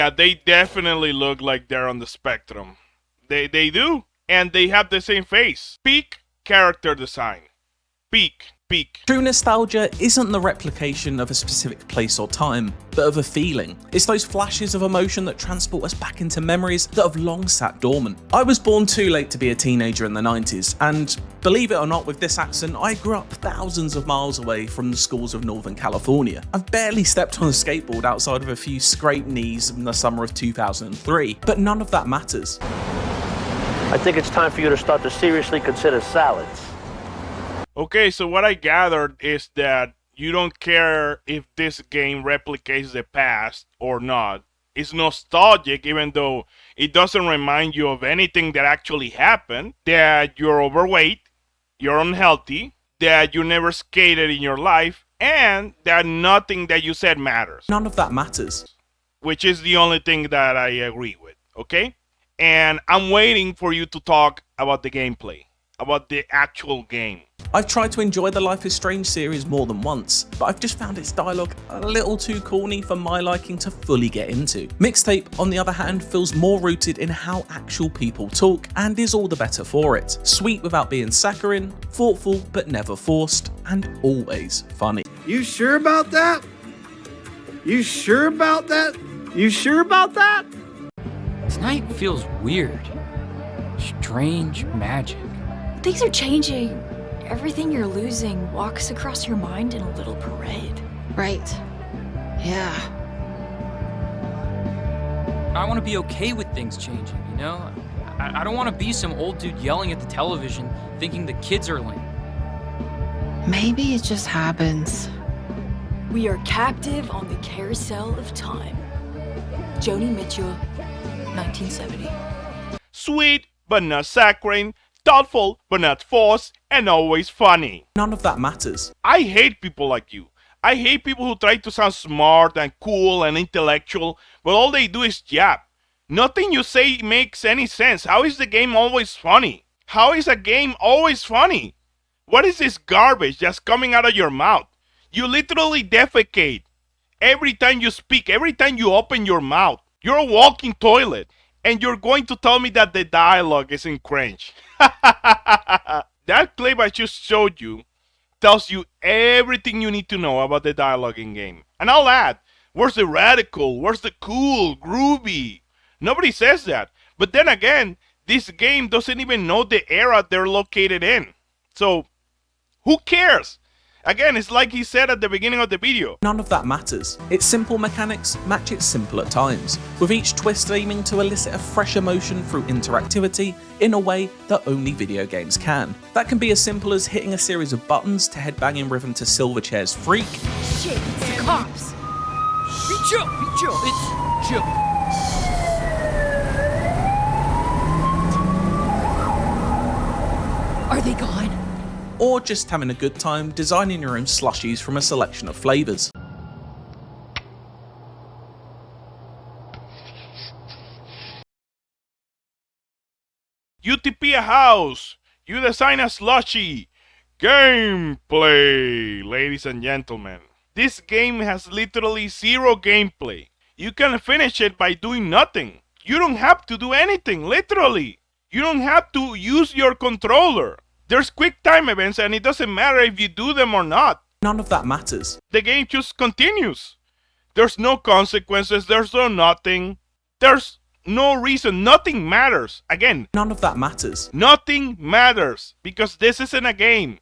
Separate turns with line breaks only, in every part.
Yeah, they definitely look like they're on the spectrum. They do. And they have the same face. Peak character design. Peak.
True nostalgia isn't the replication of a specific place or time, but of a feeling. It's those flashes of emotion that transport us back into memories that have long sat dormant. I was born too late to be a teenager in the 90s, and believe it or not, with this accent, I grew up thousands of miles away from the schools of Northern California. I've barely stepped on a skateboard outside of a few scraped knees in the summer of 2003, but none of that matters.
I think it's time for you to start to seriously consider salads.
Okay, so what I gathered is that you don't care if this game replicates the past or not. It's nostalgic even though it doesn't remind you of anything that actually happened, that you're overweight, you're unhealthy, that you never skated in your life, and that nothing that you said matters.
None of that matters.
Which is the only thing that I agree with, okay? And I'm waiting for you to talk about the gameplay, about the actual game.
I've tried to enjoy the Life is Strange series more than once, but I've just found its dialogue a little too corny for my liking to fully get into. Mixtape, on the other hand, feels more rooted in how actual people talk and is all the better for it. Sweet without being saccharine, thoughtful but never forced, and always funny.
You sure about that? You sure about that? You sure about that?
Tonight feels weird. Strange magic.
Things are changing. Everything you're losing walks across your mind in a little parade.
Right. Yeah.
I want to be okay with things changing, you know? I don't want to be some old dude yelling at the television thinking the kids are lame.
Maybe it just happens.
We are captive on the carousel of time. Joni Mitchell, 1970.
Sweet but not saccharine, thoughtful but not forced, and always funny.
None of that matters.
I hate people like you. I hate people who try to sound smart and cool and intellectual, but all they do is yap. Nothing you say makes any sense. How is the game always funny? How is a game always funny? What is this garbage just coming out of your mouth? You literally defecate every time you speak, every time you open your mouth. You're a walking toilet. And you're going to tell me that the dialogue isn't cringe. That clip I just showed you tells you everything you need to know about the dialogue in game. And I'll add, where's the radical? Where's the cool, groovy? Nobody says that. But then again, this game doesn't even know the era they're located in. So, who cares? Again, it's like he said at the beginning of the video.
None of that matters. Its simple mechanics match its simple at times, with each twist aiming to elicit a fresh emotion through interactivity in a way that only video games can. That can be as simple as hitting a series of buttons to headbang in rhythm to Silverchair's Freak.
Shit, it's the cops.
Be chill, it's chill.
Are they gone?
Or just having a good time designing your own slushies from a selection of flavours.
UTP a house. You design a slushie. Gameplay, ladies and gentlemen. This game has literally zero gameplay. You can finish it by doing nothing. You don't have to do anything, literally. You don't have to use your controller. There's quick time events and it doesn't matter if you do them or not.
None of that matters.
The game just continues. There's no consequences, there's no nothing. There's no reason, nothing matters. Again,
none of that matters.
Nothing matters because this isn't a game.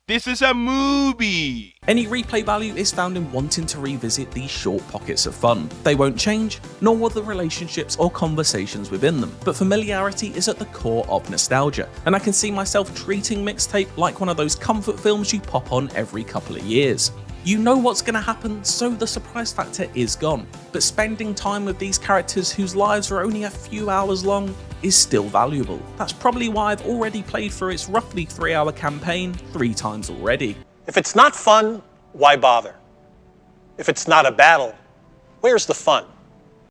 This is a movie.
Any replay value is found in wanting to revisit these short pockets of fun. They won't change, nor will the relationships or conversations within them, but familiarity is at the core of nostalgia, and I can see myself treating Mixtape like one of those comfort films you pop on every couple of years. You know what's going to happen, so the surprise factor is gone, but spending time with these characters whose lives are only a few hours long is still valuable. That's probably why I've already played through its roughly 3-hour campaign 3 times already.
If it's not fun, why bother? If it's not a battle, where's the fun?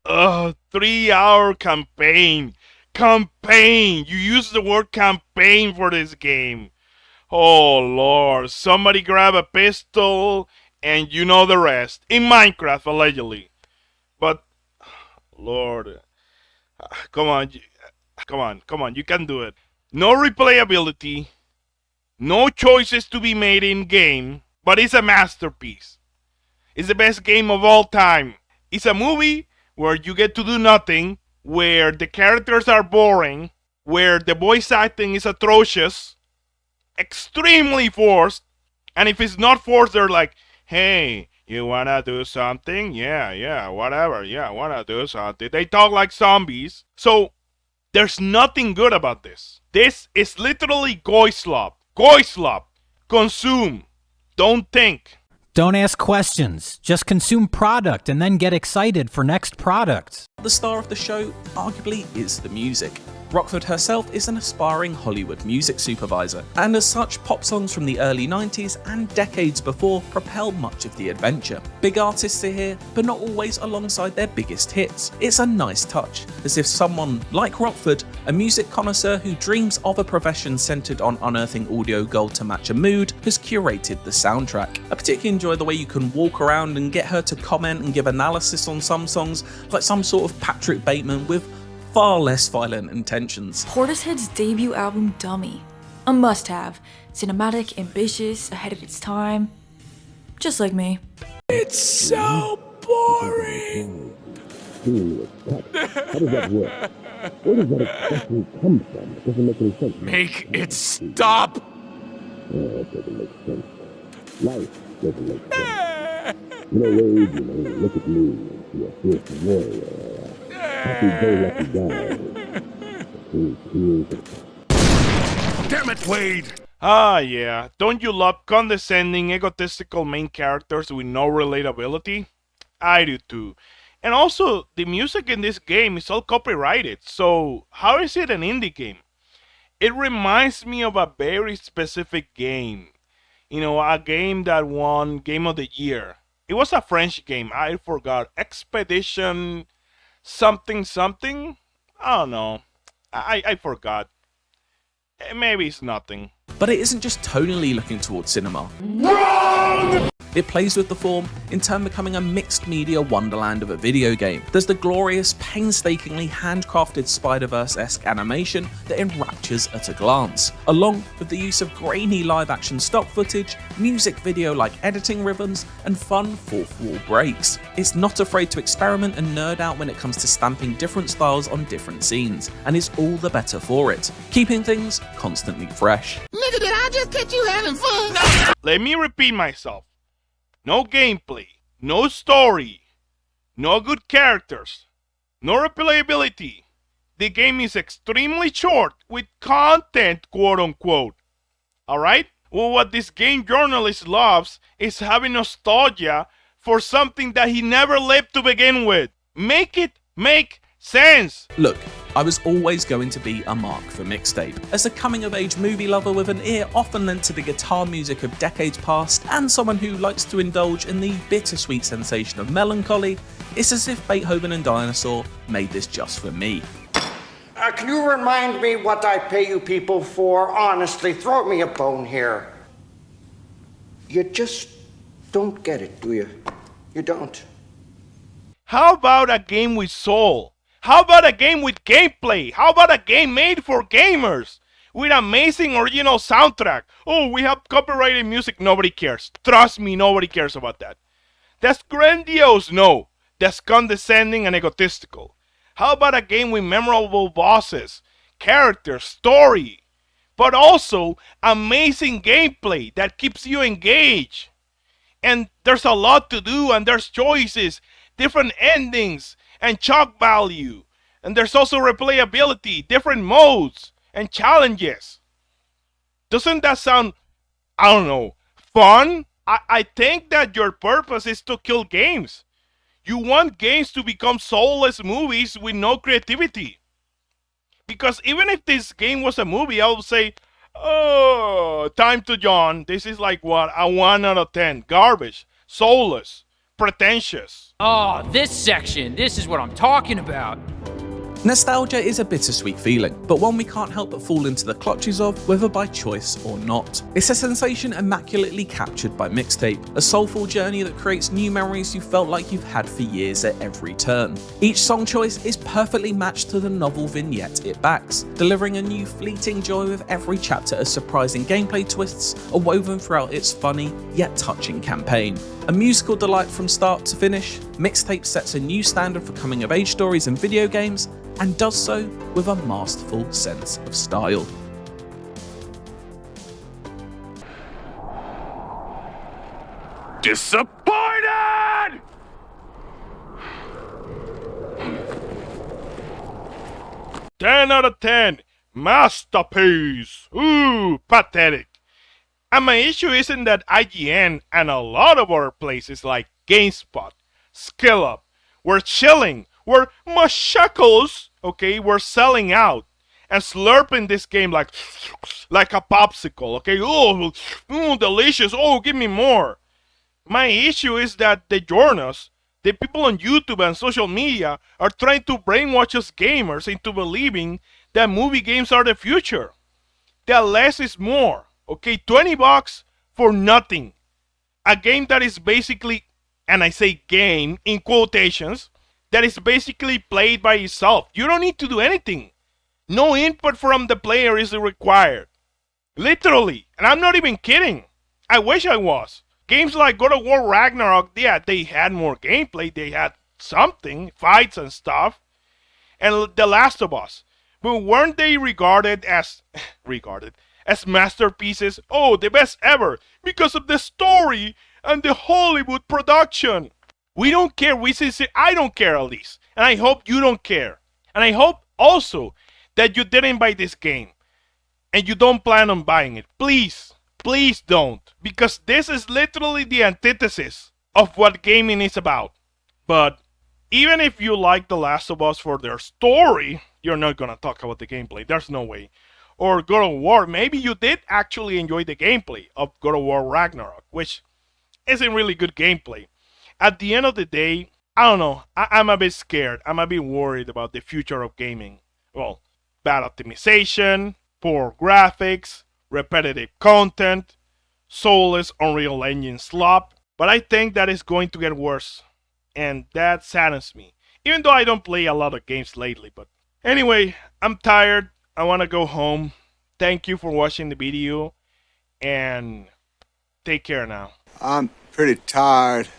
3-hour campaign. Campaign! You use the word campaign for this game. Oh Lord, somebody grab a pistol and you know the rest. In Minecraft, allegedly. But Lord. Come on. Come on. You can do it. No replayability. No choices to be made in game. But it's a masterpiece. It's the best game of all time. It's a movie where you get to do nothing, where the characters are boring, where the voice acting is atrocious, extremely forced, and if it's not forced, they're like, hey, you wanna do something? Yeah, whatever, yeah, wanna do something. They talk like zombies. So, there's nothing good about this. This is literally Goyslop. Goyslop. Consume. Don't think.
Don't ask questions. Just consume product and then get excited for next product.
The star of the show arguably is the music. Rockford herself is an aspiring Hollywood music supervisor, and as such, pop songs from the early 90s and decades before propel much of the adventure. Big artists are here, but not always alongside their biggest hits. It's a nice touch, as if someone like Rockford, a music connoisseur who dreams of a profession centered on unearthing audio gold to match a mood, has curated the soundtrack. I particularly enjoy the way you can walk around and get her to comment and give analysis on some songs, like some sort of Patrick Bateman with far less violent intentions.
Portishead's debut album, Dummy. A must-have. Cinematic, ambitious, ahead of its time. Just like me.
It's so boring!
How does that work? Where does that expression come from? It doesn't make any sense.
Make it stop!
It doesn't make sense. Life doesn't make sense. Wade, look at me. You're a fierce warrior. Happy-go-lucky guy.
Damn it, Wade!
Ah, yeah. Don't you love condescending, egotistical main characters with no relatability? I do too. And also, the music in this game is all copyrighted, so how is it an indie game? It reminds me of a very specific game. A game that won Game of the Year. It was a French game, I forgot. Expedition something? I don't know. I forgot. Maybe it's nothing.
But it isn't just tonally looking towards cinema. Wrong! It plays with the form, in turn becoming a mixed media wonderland of a video game. There's the glorious, painstakingly handcrafted Spider-Verse-esque animation that enraptures at a glance, along with the use of grainy live-action stock footage, music video-like editing ribbons, and fun fourth-wall breaks. It's not afraid to experiment and nerd out when it comes to stamping different styles on different scenes, and is all the better for it, keeping things constantly fresh.
Nigga, did I just catch you having fun?
Let me repeat myself. No gameplay, no story, no good characters, no replayability. The game is extremely short with content, quote unquote. Alright? Well, what this game journalist loves is having nostalgia for something that he never lived to begin with. Make it make sense.
Look, I was always going to be a mark for Mixtape. As a coming-of-age movie lover with an ear often lent to the guitar music of decades past, and someone who likes to indulge in the bittersweet sensation of melancholy, it's as if Beethoven and Dinosaur made this just for me.
Can you remind me what I pay you people for? Honestly, throw me a bone here. You just don't get it, do you? You don't.
How about a game with soul? How about a game with gameplay? How about a game made for gamers? With amazing original soundtrack. Oh, we have copyrighted music. Nobody cares. Trust me, nobody cares about that. That's grandiose. No, that's condescending and egotistical. How about a game with memorable bosses, characters, story, but also amazing gameplay that keeps you engaged? And there's a lot to do, and there's choices, different endings, and shock value. And there's also replayability, different modes, and challenges. Doesn't that sound, I don't know, fun? I think that your purpose is to kill games. You want games to become soulless movies with no creativity. Because even if this game was a movie, I would say, oh, time to yawn. This is like what? A 1 out of 10. Garbage. Soulless. Pretentious.
Oh, this section. This is what I'm talking about.
Nostalgia is a bittersweet feeling, but one we can't help but fall into the clutches of, whether by choice or not. It's a sensation immaculately captured by Mixtape, a soulful journey that creates new memories you felt like you've had for years at every turn. Each song choice is perfectly matched to the novel vignette it backs, delivering a new fleeting joy with every chapter as surprising gameplay twists are woven throughout its funny yet touching campaign. A musical delight from start to finish, Mixtape sets a new standard for coming of age stories in video games, and does so with a masterful sense of style.
Disappointed! Ten out of 10. Masterpiece. Ooh, pathetic. And my issue isn't that IGN and a lot of other places like Gamespot, Skillup, we're chilling, we're mashakos, okay, we're selling out and slurping this game like a popsicle, okay, delicious, give me more. My issue is that the journalists, the people on YouTube and social media are trying to brainwash us gamers into believing that movie games are the future. That less is more, okay, $20 for nothing. A game that is basically, and I say game in quotations, that is basically played by itself. You don't need to do anything. No input from the player is required. Literally, and I'm not even kidding. I wish I was. Games like God of War Ragnarok, yeah, they had more gameplay, they had something, fights and stuff. And The Last of Us. But weren't they regarded as masterpieces? Oh, the best ever, because of the story and the Hollywood production. We don't care. I don't care, at least. And I hope you don't care. And I hope also that you didn't buy this game. And you don't plan on buying it. Please, please don't. Because this is literally the antithesis of what gaming is about. But even if you like The Last of Us for their story, you're not gonna talk about the gameplay. There's no way. Or God of War, maybe you did actually enjoy the gameplay of God of War Ragnarok, which isn't really good gameplay. At the end of the day, I don't know, I'm a bit scared. I'm a bit worried about the future of gaming. Well, bad optimization, poor graphics, repetitive content, soulless Unreal Engine slop. But I think that is going to get worse. And that saddens me. Even though I don't play a lot of games lately. But anyway, I'm tired. I want to go home. Thank you for watching the video. And take care now.
I'm pretty tired.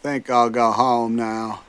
Think I'll go home now.